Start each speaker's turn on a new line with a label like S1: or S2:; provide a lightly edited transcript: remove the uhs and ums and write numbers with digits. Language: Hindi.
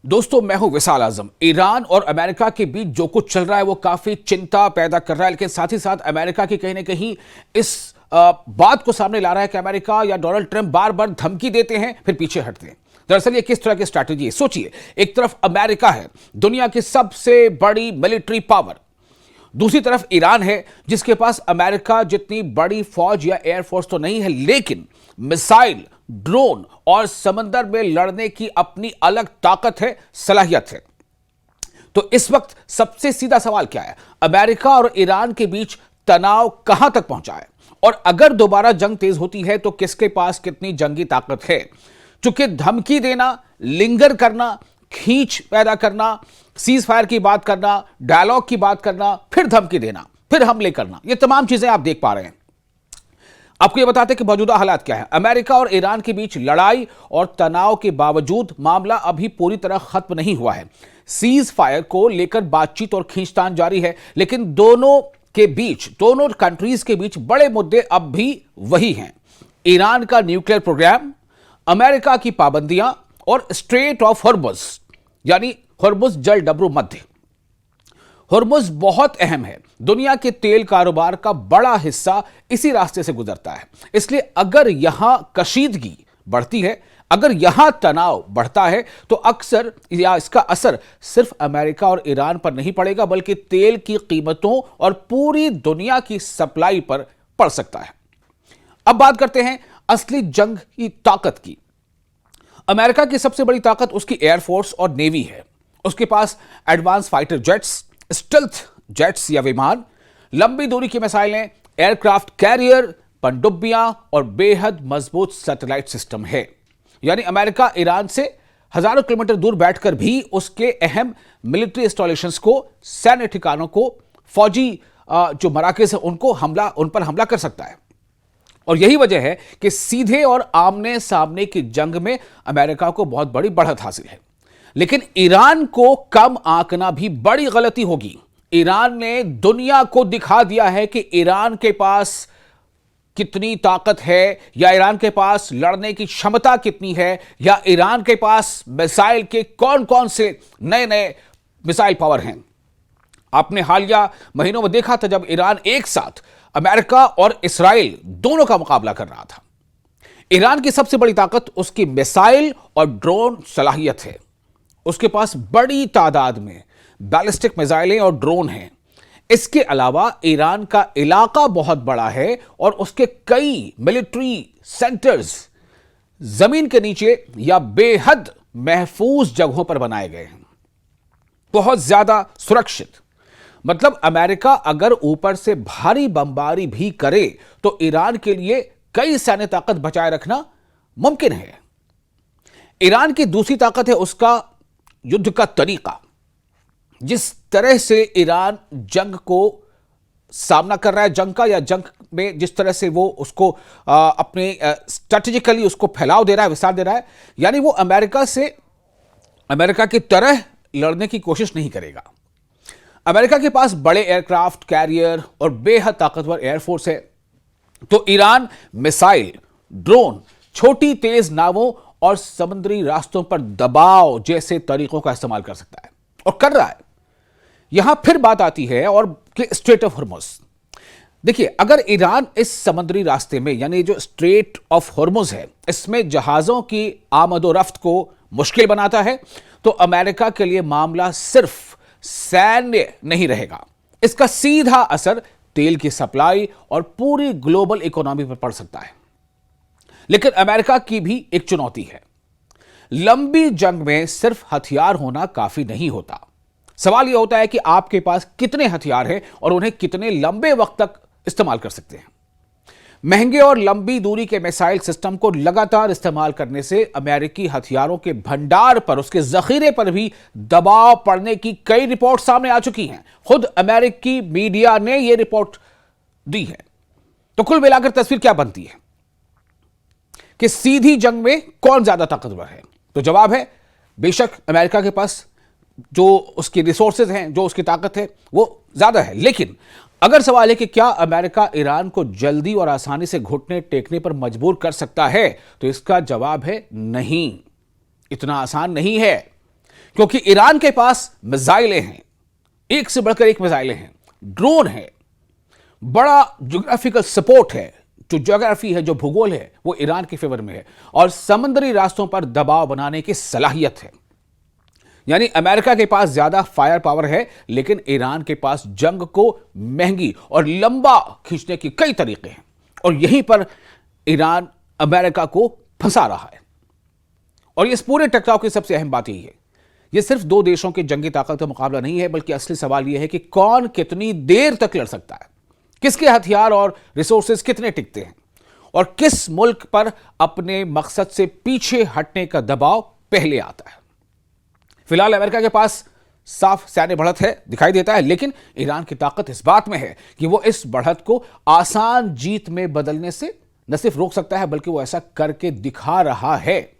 S1: दोस्तों, मैं हूं विशाल आजम। ईरान और अमेरिका के बीच जो कुछ चल रहा है वो काफी चिंता पैदा कर रहा है, लेकिन साथ ही साथ अमेरिका की कहीं ना कहीं इस बात को सामने ला रहा है कि अमेरिका या डोनाल्ड ट्रंप बार बार धमकी देते हैं फिर पीछे हटते हैं। दरअसल ये किस तरह की स्ट्रैटेजी है? सोचिए, एक तरफ अमेरिका है, दुनिया की सबसे बड़ी मिलिट्री पावर, दूसरी तरफ ईरान है जिसके पास अमेरिका जितनी बड़ी फौज या एयरफोर्स तो नहीं है, लेकिन मिसाइल, ड्रोन और समंदर में लड़ने की अपनी अलग ताकत है, सलाहियत है। तो इस वक्त सबसे सीधा सवाल क्या है? अमेरिका और ईरान के बीच तनाव कहां तक पहुंचा है, और अगर दोबारा जंग तेज होती है तो किसके पास कितनी जंगी ताकत है? चूंकि धमकी देना, लिंगर करना, खींच पैदा करना, सीज फायर की बात करना, डायलॉग की बात करना, फिर धमकी देना, फिर हमले करना, ये तमाम चीजें आप देख पा रहे हैं। आपको ये बताते हैं कि मौजूदा हालात क्या है। अमेरिका और ईरान के बीच लड़ाई और तनाव के बावजूद मामला अभी पूरी तरह खत्म नहीं हुआ है। सीज फायर को लेकर बातचीत और खींचतान जारी है, लेकिन दोनों कंट्रीज के बीच बड़े मुद्दे अब भी वही हैं। ईरान का न्यूक्लियर प्रोग्राम, अमेरिका की पाबंदियां और स्ट्रेट ऑफ हॉर्मुज यानी हॉर्मुज जल डबरू मध्य। हॉर्मुज बहुत अहम है, दुनिया के तेल कारोबार का बड़ा हिस्सा इसी रास्ते से गुजरता है। इसलिए अगर यहां कशीदगी बढ़ती है, अगर यहां तनाव बढ़ता है, तो अक्सर या इसका असर सिर्फ अमेरिका और ईरान पर नहीं पड़ेगा, बल्कि तेल की कीमतों और पूरी दुनिया की सप्लाई पर पड़ सकता है। अब बात करते हैं असली जंग की ताकत की। अमेरिका की सबसे बड़ी ताकत उसकी एयरफोर्स और नेवी है। उसके पास advance fighter jets, stealth jets या विमान, लंबी दूरी की मिसाइलें, एयरक्राफ्ट कैरियर, पनडुब्बियां और बेहद मजबूत सैटेलाइट सिस्टम है। यानी अमेरिका ईरान से हजारों किलोमीटर दूर बैठकर भी उसके अहम मिलिट्री इंस्टॉलेशंस को, सैन्य ठिकानों को, फौजी जो मराकज़ है उन पर हमला कर सकता है। और यही वजह है कि सीधे और आमने सामने की जंग में अमेरिका को बहुत बड़ी बढ़त हासिल है। लेकिन ईरान को कम आंकना भी बड़ी गलती होगी। ईरान ने दुनिया को दिखा दिया है कि ईरान के पास कितनी ताकत है, या ईरान के पास लड़ने की क्षमता कितनी है, या ईरान के पास मिसाइल के कौन कौन से नए नए मिसाइल पावर हैं। आपने हालिया महीनों में देखा था जब ईरान एक साथ अमेरिका और इस्राइल दोनों का मुकाबला कर रहा था। ईरान की सबसे बड़ी ताकत उसकी मिसाइल और ड्रोन सलाहियत है। उसके पास बड़ी तादाद में बैलिस्टिक मिसाइलें और ड्रोन हैं। इसके अलावा ईरान का इलाका बहुत बड़ा है और उसके कई मिलिट्री सेंटर्स जमीन के नीचे या बेहद महफूज जगहों पर बनाए गए हैं, बहुत ज्यादा सुरक्षित। मतलब अमेरिका अगर ऊपर से भारी बमबारी भी करे तो ईरान के लिए कई सैन्य ताकत बचाए रखना मुमकिन है। ईरान की दूसरी ताकत है उसका युद्ध का तरीका। जिस तरह से ईरान जंग को सामना कर रहा है, जंग का या जंग में जिस तरह से वो उसको अपने स्ट्रेटेजिकली उसको फैलाव दे रहा है, विस्तार दे रहा है, यानी वो अमेरिका की तरह लड़ने की कोशिश नहीं करेगा। अमेरिका के पास बड़े एयरक्राफ्ट कैरियर और बेहद ताकतवर एयरफोर्स है, तो ईरान मिसाइल, ड्रोन, छोटी तेज नावों और समुद्री रास्तों पर दबाव जैसे तरीकों का इस्तेमाल कर सकता है, और कर रहा है। यहां फिर बात आती है और स्ट्रेट ऑफ हॉर्मुज। देखिए, अगर ईरान इस समुद्री रास्ते में, यानी जो स्ट्रेट ऑफ हॉर्मुज है, इसमें जहाजों की आमदोरफ्त को मुश्किल बनाता है, तो अमेरिका के लिए मामला सिर्फ सैन्य नहीं रहेगा। इसका सीधा असर तेल की सप्लाई और पूरी ग्लोबल इकोनॉमी पर पड़ सकता है। लेकिन अमेरिका की भी एक चुनौती है। लंबी जंग में सिर्फ हथियार होना काफी नहीं होता। सवाल यह होता है कि आपके पास कितने हथियार हैं और उन्हें कितने लंबे वक्त तक इस्तेमाल कर सकते हैं। महंगे और लंबी दूरी के मिसाइल सिस्टम को लगातार इस्तेमाल करने से अमेरिकी हथियारों के भंडार पर, उसके जखीरे पर भी दबाव पड़ने की कई रिपोर्ट सामने आ चुकी हैं। खुद अमेरिकी मीडिया ने यह रिपोर्ट दी है। तो कुल मिलाकर तस्वीर क्या बनती है कि सीधी जंग में कौन ज्यादा ताकतवर है? तो जवाब है, बेशक अमेरिका के पास जो उसकी रिसोर्सेज हैं, जो उसकी ताकत है, वो ज्यादा है। लेकिन अगर सवाल है कि क्या अमेरिका ईरान को जल्दी और आसानी से घुटने टेकने पर मजबूर कर सकता है, तो इसका जवाब है नहीं, इतना आसान नहीं है। क्योंकि ईरान के पास मिसाइलें हैं, एक से बढ़कर एक मिसाइलें हैं, ड्रोन है, बड़ा ज्योग्राफिकल सपोर्ट है। जो ज्योग्राफी है, जो भूगोल है, वो ईरान के फेवर में है और समुद्री रास्तों पर दबाव बनाने की सलाहियत है। यानी अमेरिका के पास ज्यादा फायर पावर है, लेकिन ईरान के पास जंग को महंगी और लंबा खींचने के कई तरीके हैं और यहीं पर ईरान अमेरिका को फंसा रहा है। और इस पूरे टकराव की सबसे अहम बात यही है, यह सिर्फ दो देशों की जंगी ताकत का मुकाबला नहीं है, बल्कि असली सवाल यह है कि कौन कितनी देर तक लड़ सकता है, किसके हथियार और रिसोर्सेज कितने टिकते हैं और किस मुल्क पर अपने मकसद से पीछे हटने का दबाव पहले आता है। फिलहाल अमेरिका के पास साफ सैन्य बढ़त है, दिखाई देता है, लेकिन ईरान की ताकत इस बात में है कि वो इस बढ़त को आसान जीत में बदलने से न सिर्फ रोक सकता है, बल्कि वो ऐसा करके दिखा रहा है।